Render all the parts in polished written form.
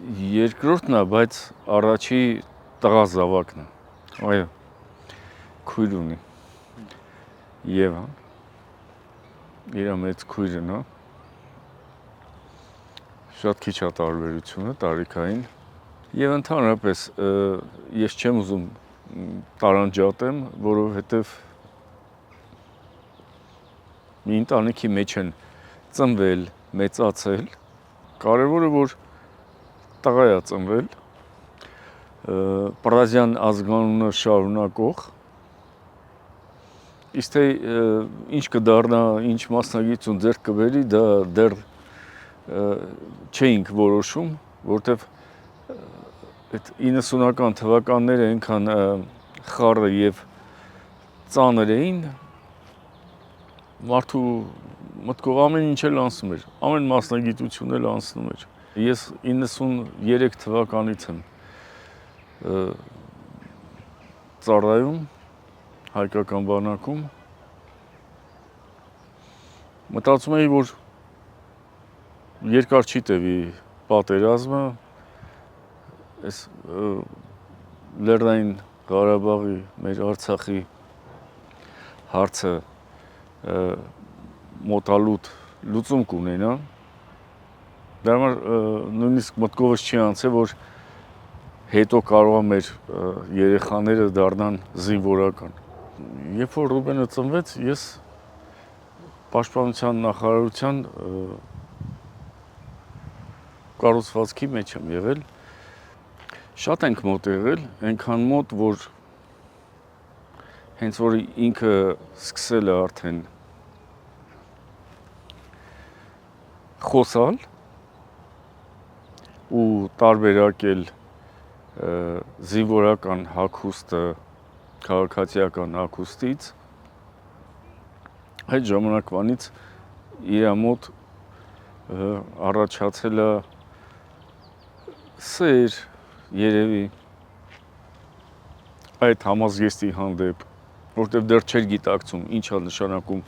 երկրորդն է, բայց առաջի տղա զավակն է։ Այո, քույր ունի։ Եվան։ Իր մեծ քույրն է։ Շատ քիչ է տարբերությունը տարիքային։ Եվ ընդհանրապես ես չեմ ուզում տարանջատեմ, որովհետև մի ընտանիքի մեջ են ծնվել, մեծացել, կարևորը որ տղա է ծնվել, Պրազյան ազգանունը շարունակող, իսկ թե ինչ կդառնա, ինչ մասնագիտություն ձեռք կբերի, դա դեռ չէինք որոշում, որտեվ այդ 90-ական թվականները այնքան խառը եւ ծանր էին, մարդու մտքով ամեն ինչ էլ անցնում էր, ամեն մասնագիտություն էլ անցնում էր։ Ես 93 թվականից եմ ծառայում հայկական բանակում։ Մտածում էի, որ երկար չի տևի պատերազմը, այս Լեռնային Ղարաբաղի, մեր Արցախի հարցը մոտալուտ լուծում կունենա։ Դա համար նույնիսկ մտքովս չի անցել, որ հետո կարող է մեր երեխաները դառնան զինվորական։ Երբ որ Ռուբենը ծնվեց, ես Պաշտպանության նախարարության կառուցվածքի մեջ եմ եղել։ Շատ ենք մոտ եղել, այնքան մոտ, որ հենց որ ինքը սկսել է արդեն խոսալ ու տարբերակել զինվորական հագուստը քաղաքացիական հագուստից, այդ ժամանակվանից իր մոտ առաջացել է սեր, երևի այդ համազգեստի հանդեպ, որտեղ դեռ չէր գիտակցում ինչ է նշանակում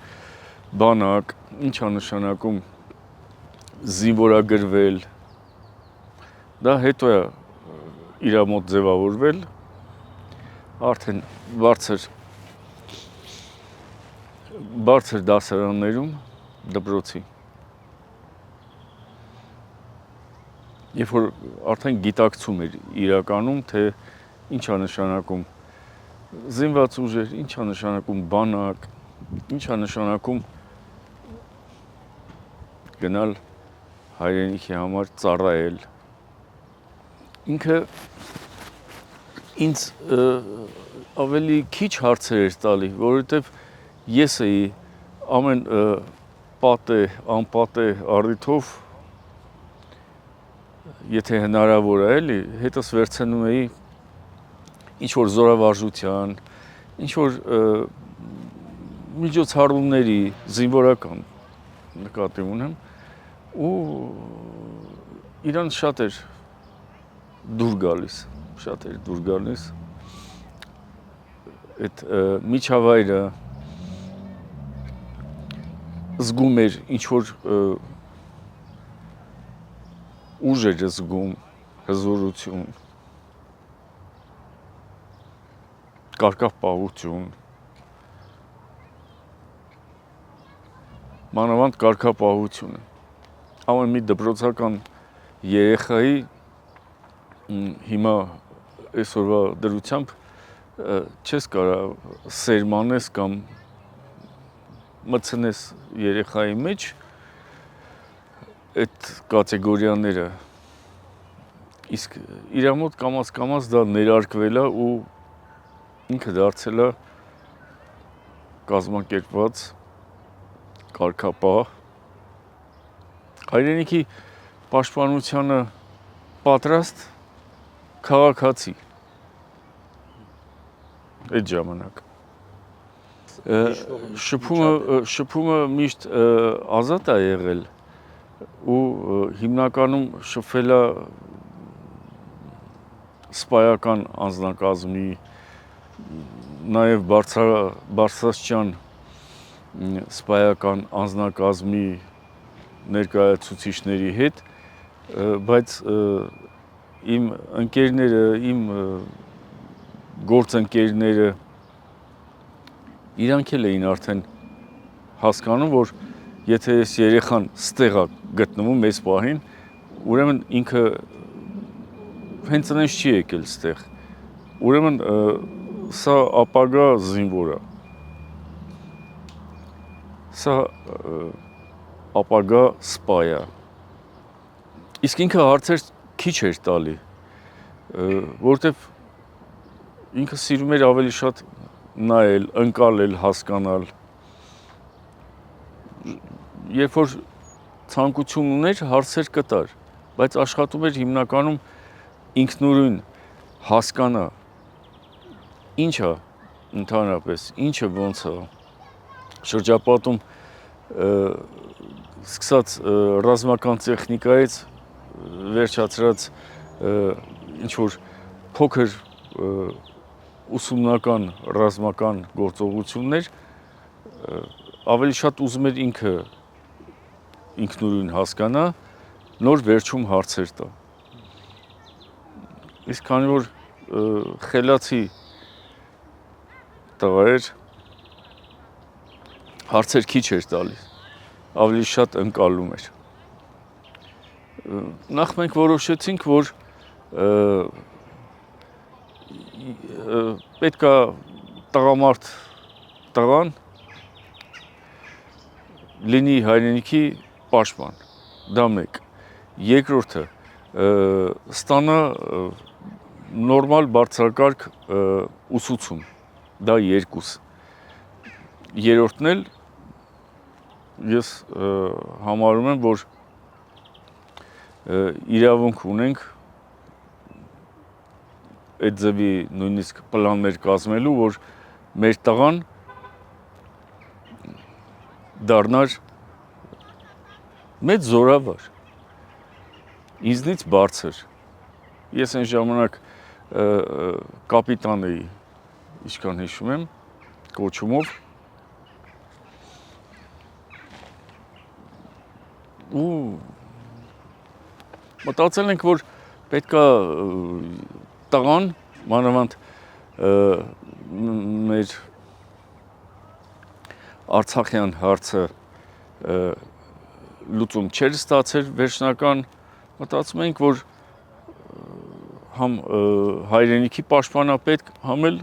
բանակ, ինչ է նշանակում զինվորագրվել, դա հետո է իր մոտ ձևավորվել, արդեն բարձր դասարաններում դպրոցի։ Երբ որ արդեն գիտակցում էր իրականում, թե ինչ է նշանակում զինված ուժեր, ինչ է նշանակում բանակ, ինչ է նշանակում գնալ հայրենիքի համար ծառայել։ Ինքը ինձ ավելի քիչ հարցեր էր տալի, որովհետև ես էի ամեն պատե, անպատե առիթով, եթե հնարավոր է էլի, հետս վերցնում էի ինչ-որ զորավարժության, ինչ-որ միջոցառումների, զինվորական նկատի ունեմ, ու իրան շատ էր դուր գալիս, այդ միջավայրը զգում էր ինչ-որ ուժ էր զգում, հզորություն, կարգապահություն, մանավանդ կարգապահությունը։ Ամեն մի դպրոցական երեխայի հիմա այսօրվա դրությամբ չես կարող սերմանես կամ մտցնես երեխայի մեջ այդ կատեգորիաները, իսկ իր մոտ կամաց դա ներարկվել է ու ինքը դարձել է կազմակերպված կարգապահ, հայրենիքի պաշտպանությանը պատրաստ քաղաքացի այդ ժամանակ։ Շփումը միշտ ազատ է եղել ու հիմնականում շփվել է սպայական անձնակազմի, նաև բարձրաստիճան սպայական անձնակազմի ներկայացուցիչների հետ, բայց իմ ընկերները, իմ գործընկերները իրանք էլ էին արդեն հասկանում, որ եթե այս երեխան ստեղ է գտնվում այս պահին, ուրեմն ինքը հենց այնպես չի եկել ստեղ։ Ուրեմն սա ապագա զինվոր է։ Սա ապագա սպա է։ Իսկ ինքը հարցեր քիչ էր տալի, որովհետև ինքը սիրում էր ավելի շատ նայել, ընկալել, հասկանալ։ Երբ որ ցանկություն ուներ, հարցեր կտար, բայց աշխատում էր հիմնականում ինքնուրույն հասկանա ինչ է ընդհանրապես, ինչը ոնց է շրջապատում սկսած ռազմական տեխնիկայից վերջացրած ինչ որ փոքր ուսումնական ռազմական գործողություններ ավելի շատ ուզում էր ինքը ինքնուրույն հասկանա, նոր վերջում հարցեր տա։ Իսկ քանի որ խելացի տղա էր, հարցեր քիչ էր տալիս, ավելի շատ ընկալում էր։ Նախ մենք որոշեցինք, որ պետք է տղամարդ տղան լինի հայրենիքի պաշտպան, դա մեկ։ Երկրորդը ստանա նորմալ բարձրակարգ ուսուցում, դա երկուս։ Երրորդն էլ ես համարում եմ, որ իրավունք ունենք այդ ձևի նույնիսկ պլաններ կազմելու, որ մեր տղան դառնար մեծ զորավար, ինձնից բարձր։ Ես այն ժամանակ կապիտան էի, ինչքան հիշում եմ, կոչումով, ու մտածել ենք, որ պետք է տղան, մանավանդ մեր Արցախյան հարցը լուծում չէր ստացել վերջնական, մտածում ենք, որ համ հայրենիքի պաշտպանապետ, համ էլ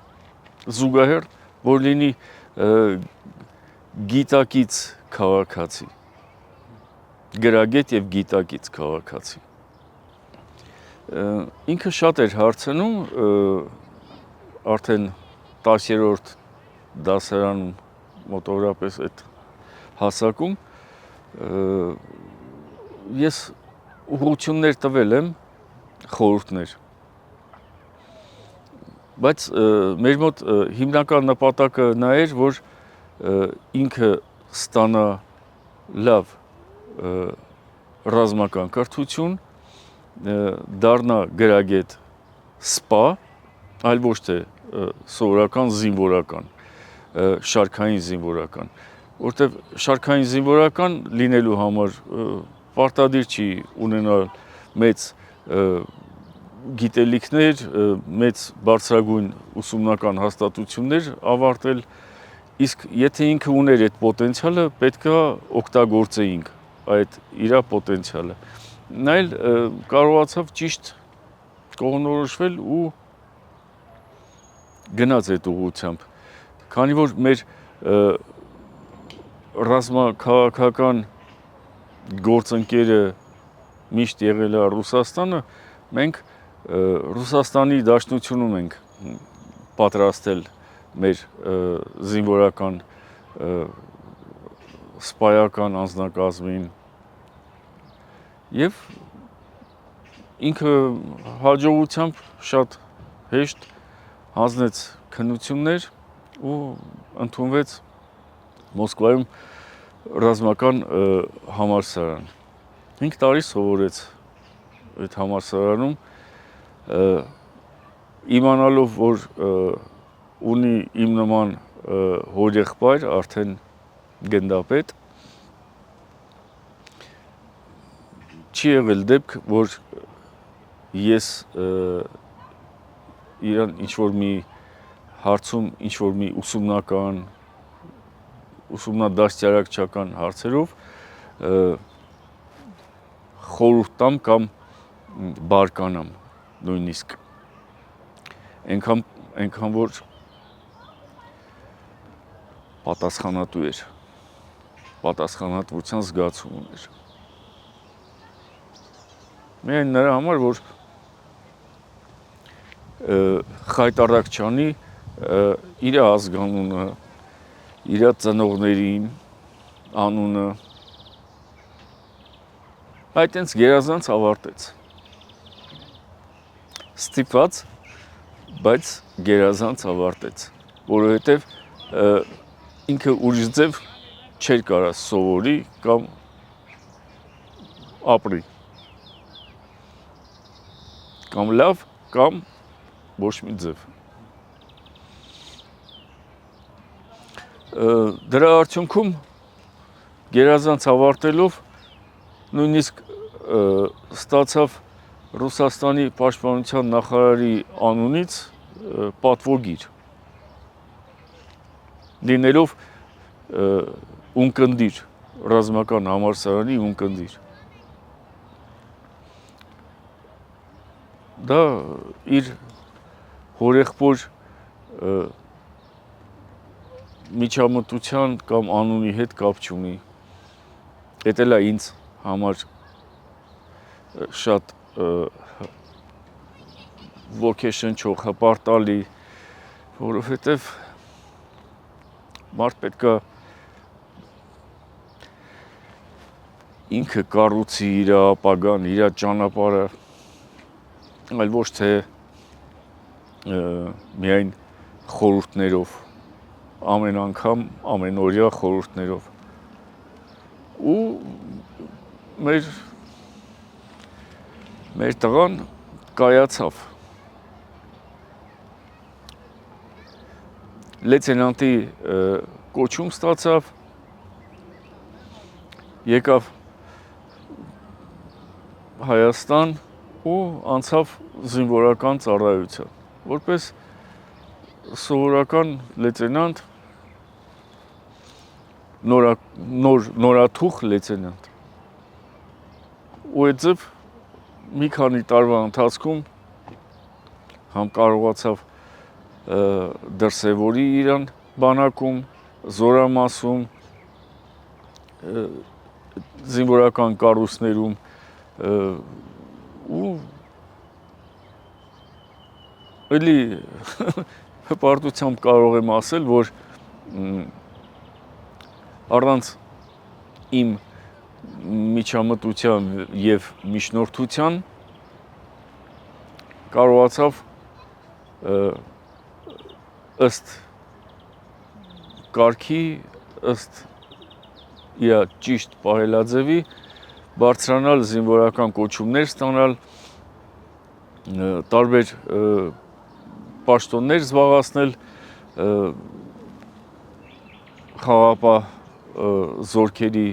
զուգահեռ, որ լինի գիտակից քաղաքացի, գրագետ եւ գիտակից քաղաքացի։ Ինքը շատ էր հարցնում, արդեն 10-րդ դասարանում մոտավորապես այդ հասակում ես ուղղություններ տվել եմ, խորհուրդներ, բայց մեր մոտ հիմնական նպատակը նա էր, որ ինքը ստանա լավ ռազմական կրթություն, դառնա գրագետ սպա, այլ ոչ թե սովորական զինվորական, շարքային զինվորական, որտեղ շարքային զինվորական լինելու համար պարտադիր չի ունենալ մեծ գիտելիքներ, մեծ բարձրագույն ուսումնական հաստատություններ ավարտել, իսկ եթե ինքը ուներ այդ պոտենցիալը, պետք է օգտագործեինք այդ իր պոտենցիալը։ Նա էլ կարողացավ ճիշտ կողմնորոշվել ու գնաց այդ ուղղությամբ։ Քանի որ մեր ռազմաքաղաքական գործընկերը միշտ եղել է Ռուսաստանը, մենք Ռուսաստանի Դաշնությունում ենք պատրաստել մեր զինվորական սպայական անձնակազմին եւ ինքը հաջողությամբ շատ հեշտ հանձնեց քննություններ ու ընդունվեց Մոսկվայում ռազմական համալսարան։ 5 տարի սովորեց այդ համալսարանում, իմանալով, որ ունի իմ նման հորեղբայր, արդեն գնդապետ, չի եղել դեպք, որ ես իրան ինչ-որ մի հարցում, ինչ-որ մի ուսումնադաստիարակչական հարցերով խորհուրդ տամ կամ բարկանամ նույնիսկ այնքան որ պատասխանատու էր, պատասխանատվության զգացում ուներ։ Միայն նրա համար, որ խայտառակ չանի իր ազգանունը, իր ծնողներին անունը, այդ հենց գերազանց ավարտեց։ Ստիպված, բայց գերազանց ավարտեց, որովհետև ինքը ուրիշ ձև չէր կարա սովորի կամ ապրի։ Կամ լավ, կամ ոչ մի ձև։ Դրա արդյունքում գերազանց ավարտելով նույնիսկ ստացավ Ռուսաստանի պաշտպանության նախարարի անունից պատվոգիր, լինելով ունկնդիր, ռազմական համալսարանի ունկնդիր։ Դա իր հորեղբոր միջամտության կամ անունի հետ կապ չունի։ Էդ էլ է ինձ համար շատ ոգեշնչող, հպարտալի, որովհետև մարդ պետքա ինքը կառուցի իր ապագան, իր ճանապարհը, այլ ոչ թե միայն խորհուրդներով, ամեն անգամ, ամենօրյա խորհուրդներով։ Ու մեր տղան կայացավ։ Լեյտենանտի կոչում ստացավ, եկավ Հայաստան ու անցավ զինվորական ծառայության, որպես սովորական լեյտենանտ, նորաթուխ լեյտենանտ։ Ու այդ ձև մի քանի տարվա ընթացքում համ կարողացավ դրսևորի իրան բանակում, զորամասում, զինվորական կառույցներում ու էլի հպարտությամբ կարող եմ ասել, որ առանց իմ միջամտության եւ միջնորդության կարողացավ ըստ կարգի, ըստ իր ճիշտ պահելաձևի բարձրանալ զինվորական կոչումներ ստանալ, տարբեր պաշտոններ զբաղեցնել խաղաղապահ զորքերի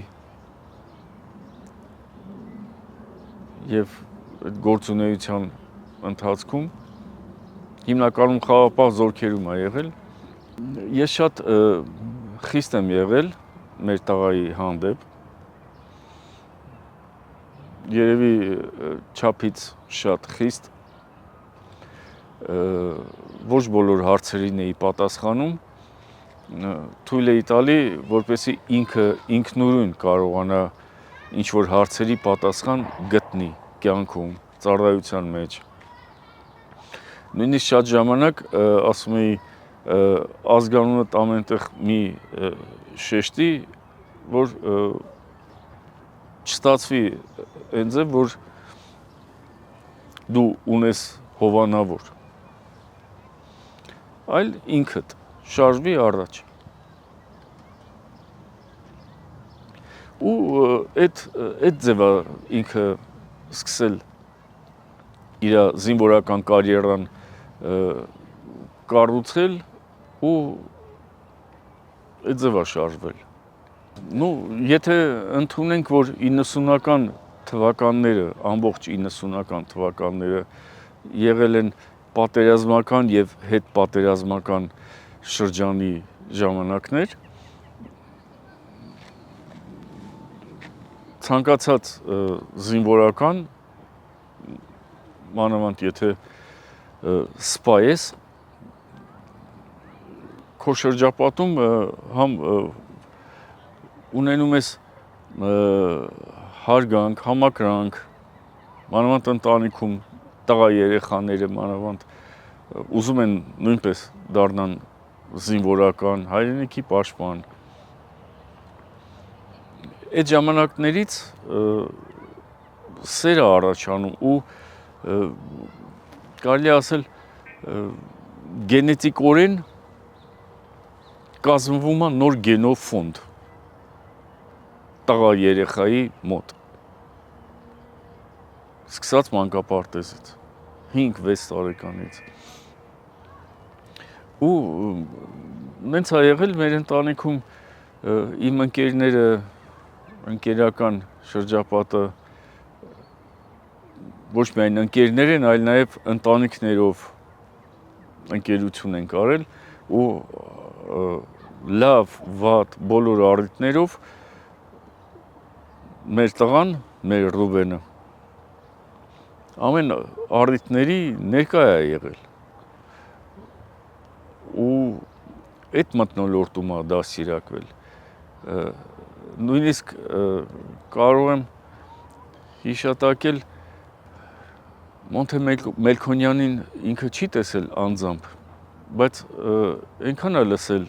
եւ այդ գործունեության ընթացքում հիմնականում խաղաղապահ զորքերում է եղել։ Ես շատ խիստ եմ եղել մեր տղայի հանդեպ, երևի չափից շատ խիստ, ոչ բոլոր հարցերին էի պատասխանում, թույլ էի տալի, որպեսզի ինքը ինքնուրույն կարողանա ինչ-որ հարցերի պատասխան գտնի կյանքում, ծառայության մեջ։ Նույնիսկ շատ ժամանակ ասում էի ազգանունդ ամենտեղ մի շեշտի, որ չստացվի այն ձև, որ դու ունես հովանավոր, այլ ինքդ շարժվի առաջ։ Ու այդ ձև է ինքը սկսել իր զինվորական կարիերան կառուցել ու այդ ձև է շարժվել։ Եթե ընդունենք, որ 90-ական թվականները, ամբողջ 90-ական թվականները եղել են պատերազմական եւ հետպատերազմական շրջանի ժամանակներ, ցանկացած զինվորական, մանավանդ եթե սպա ես, քո շրջապատում համ ունենում ես հարգանք, համակրանք, մանավանդ ընտանիքում տղա երեխաները մանավանդ ուզում են նույնպես դառնան զինվորական, հայրենիքի պաշտպան։ Այդ ժամանակներից սեր է առաջանում ու կարելի ասել գենետիկորեն կազմվում է նոր գենոֆոնդ տղա երեխայի մոտ, սկսած մանկապարտեզից, 5-6 տարեկանից։ Ու նենց է եղել մեր ընտանիքում իմ ընկերները, ընկերական շրջապատը ոչ միայն ընկերներ են, այլ նաև ընտանիքներով ընկերություն են կարել ու լավ, վատ, բոլոր առիթներով մեր տղան, մեր Ռուբենը ամեն առիթների ներկա է եղել ու այդ մթնոլորտում է դաստիարակվել։ Նույնիսկ կարող եմ հիշատակել Մոնթե Մելքոնյանին ինքը չի տեսել անձամբ, բայց այնքան է լսել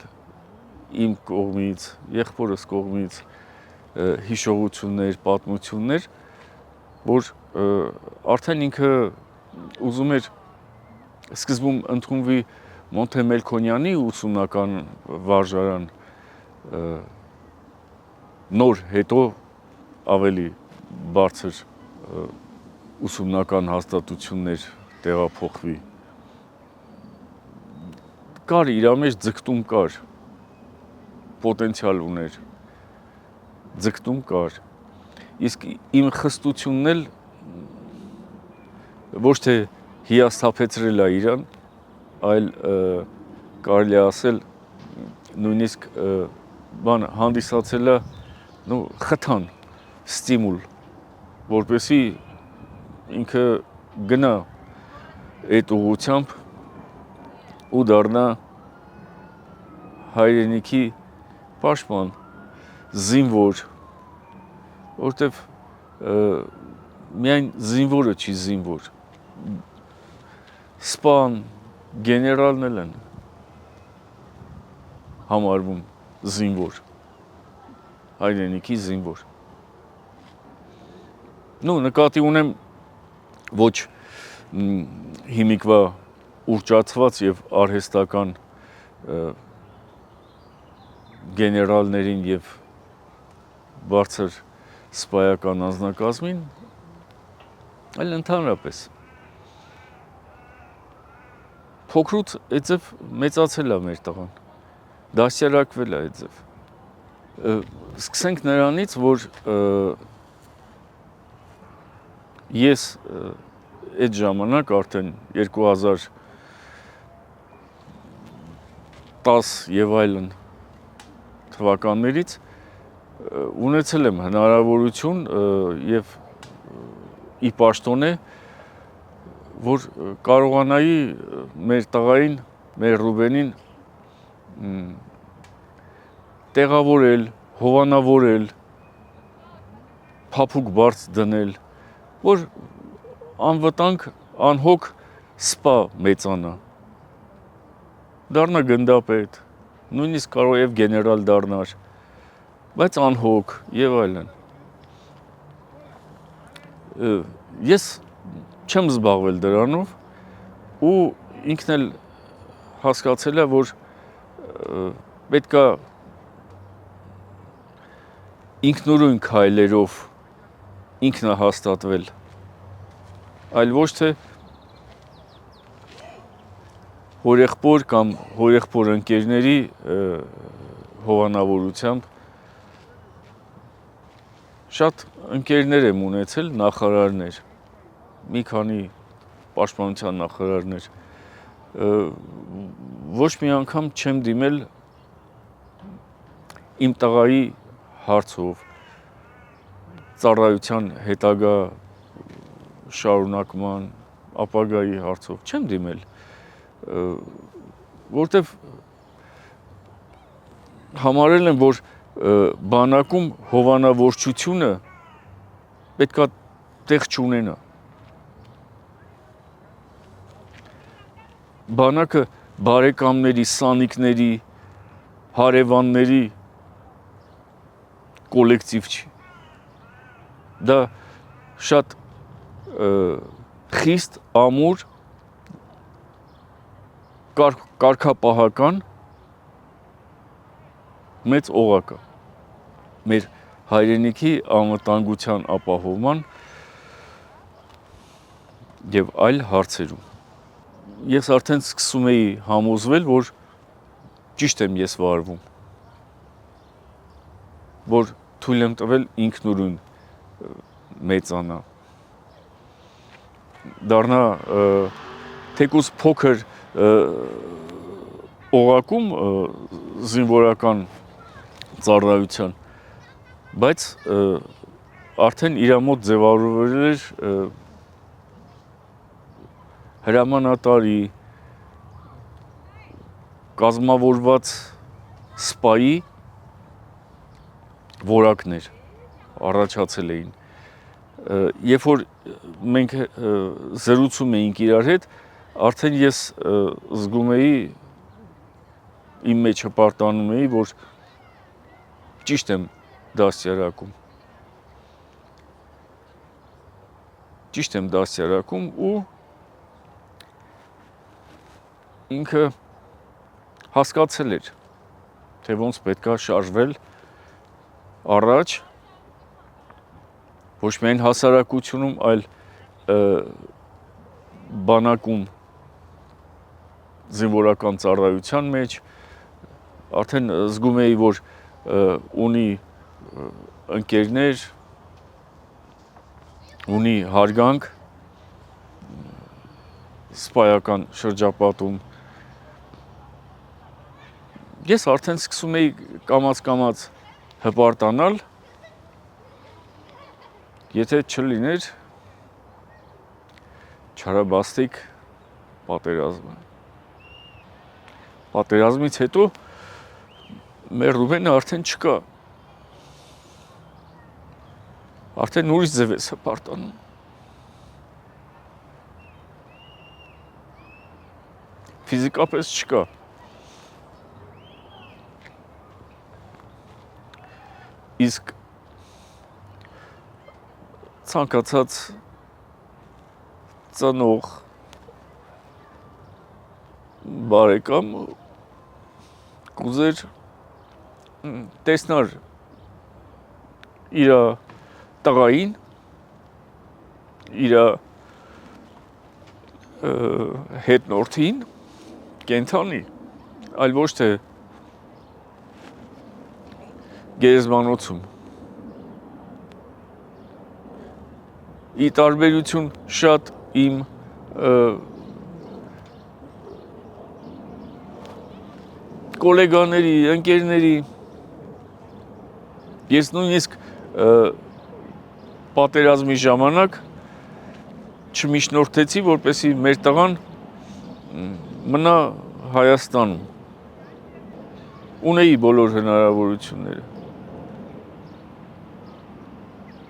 իմ կողմից, եղբորս կողմից հիշողություններ, պատմություններ, որ արդեն ինքը ուզում էր սկզբում ընդունվի Մոնթե Մելքոնյանի ուսումնական վարժարան, նոր հետո ավելի բարձր ուսումնական հաստատություններ տեղափոխվի։ Կար իր մեջ ձգտում կար, պոտենցիալ ուներ, ձգտում կար, իսկ իմ խստությունն էլ ոչ թե հիասթափեցրել է իրան, այլ կարելի ասել նույնիսկ հանդիսացել է խթան, ստիմուլ, որպեսզի ինքը գնա այդ ուղղությամբ ու դառնա հայրենիքի պաշտպան, զինվոր, որտեվ միայն զինվորը չի զինվոր, սպան, գեներալն էլ են համարվում զինվոր, հայրենիքի զինվոր։ Նկատի ունեմ ոչ հիմիկվա ուռճացված եւ արհեստական գեներալներին եւ բարձր սպայական անձնակազմին, այլ ընդհանրապես փոքրուց այդձև մեծացել է մեր տղան, դաստիարակվել է այդձև։ Սկսենք նրանից, որ ես այդ ժամանակ արդեն 2010 եւ այլն թվականներից ունեցել եմ հնարավորություն եւ ի պաշտոնե, որ կարողանայի մեր տղային, մեր Ռուբենին տեղավորել, հովանավորել, փափուկ բարձ դնել, որ անվտանգ, անհոգ սպա մեծանա, դառնա գնդապետ, նույնիսկ կարող եւ գեներալ դառնար, բայց անհոգ եւ այլն։ Ես չեմ զբաղվել դրանով ու ինքն էլ հասկացել է, որ պետքա ինքնուրույն քայլերով ինքնահաստատվել, այլ ոչ թե հորեղբոր կամ հորեղբոր ընկերների հովանավորությամբ շատ ընկերներ եմ ունեցել, նախարարներ, մի քանի պաշտպանության նախարարներ, ոչ մի անգամ չեմ դիմել իմ տղայի հարցով, ծառայության հետագա շարունակման, ապագայի հարցով, չեմ դիմել, որտեվ համարել եմ, որ բանակում հովանավորչությունը պետքա տեղ չունենա։ Բանակը բարեկամների, սանիկների, հարևանների կոլեկտիվ չի։ Դա շատ խիստ ամուր կարգապահական մեծ օղակ է մեր հայրենիքի անվտանգության ապահովման եւ այլ հարցերում։ Ես արդեն սկսում էի համոզվել, որ ճիշտ եմ ես վարվում, որ թույլ եմ տվել ինքնուրույն մեծանա, դառնա թեկուզ փոքր օղակում զինվորական ծառայության, բայց արդեն իր մոտ ձևավորվել էր հրամանատարի, կազմավորված սպայի որակներ առաջացել էին։ Երբ որ մենք զրուցում էինք իրար հետ, արդեն ես զգում էի, իմ մեջ հպարտանում էի, որ ճիշտ եմ դաստիարակում։ Ճիշտ եմ դաստիարակում ու ինքը հասկացել էր, թե ոնց պետքա շարժվել առաջ, ոչ միայն հասարակությունում, այլ բանակում զինվորական ծառայության մեջ, արդեն զգում էի, որ ունի ընկերներ, ունի հարգանք սպայական շրջապատում։ Ես արդեն սկսում էի կամաց-կամաց հպարտանալ, եթե չլիներ չարաբաստիկ պատերազմը։ Պատերազմից հետո մեր Ռուբենը արդեն չկա։ Արդեն ուրիշ ձև ես հպարտանում։ Ֆիզիկապես չկա։ Իսկ ցանկացած ծնող բարեկամ կուզեր տեսնար իր տղային, իր հետնորդին կենթանի, այլ ոչ թե գերեզմանոցում։ Ի տարբերություն շատ իմ կոլեգաների, ընկերների, ես նույնիսկ պատերազմի ժամանակ չմիջնորդեցի, որպեսզի մեր տղան մնա Հայաստանում։ Ունեի բոլոր հնարավորությունները։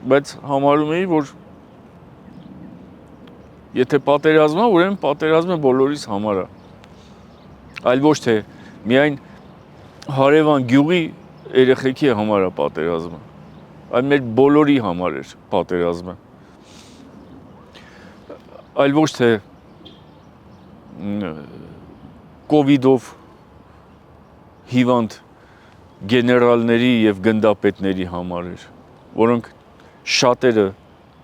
Բայց համարում էի, որ եթե պատերազմա, ուրեմն պատերազմը բոլորիս համար է։ Այլ ոչ թե միայն հարևան գյուղի երեխեքի համար է պատերազմը, այլ մեր բոլորի համար էր պատերազմը։ Այլ ոչ թե կովիդով հիվանդ գեներալների եւ գնդապետների համար էր, որոնք շատերը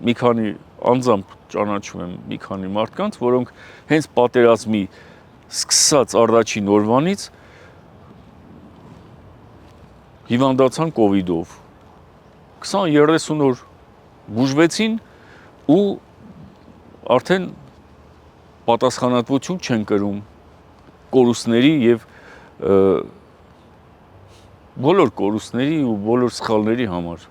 մի քանի անձամբ ճանաչում եմ մի քանի մարդկանց, որոնք հենց պատերազմի սկսած առաջին օրվանից հիվանդացան կովիդով, 20-30 օր բուժվեցին ու արդեն պատասխանատվություն չեն կրում կորուստների եւ բոլոր կորուստների ու բոլոր սխալների համար։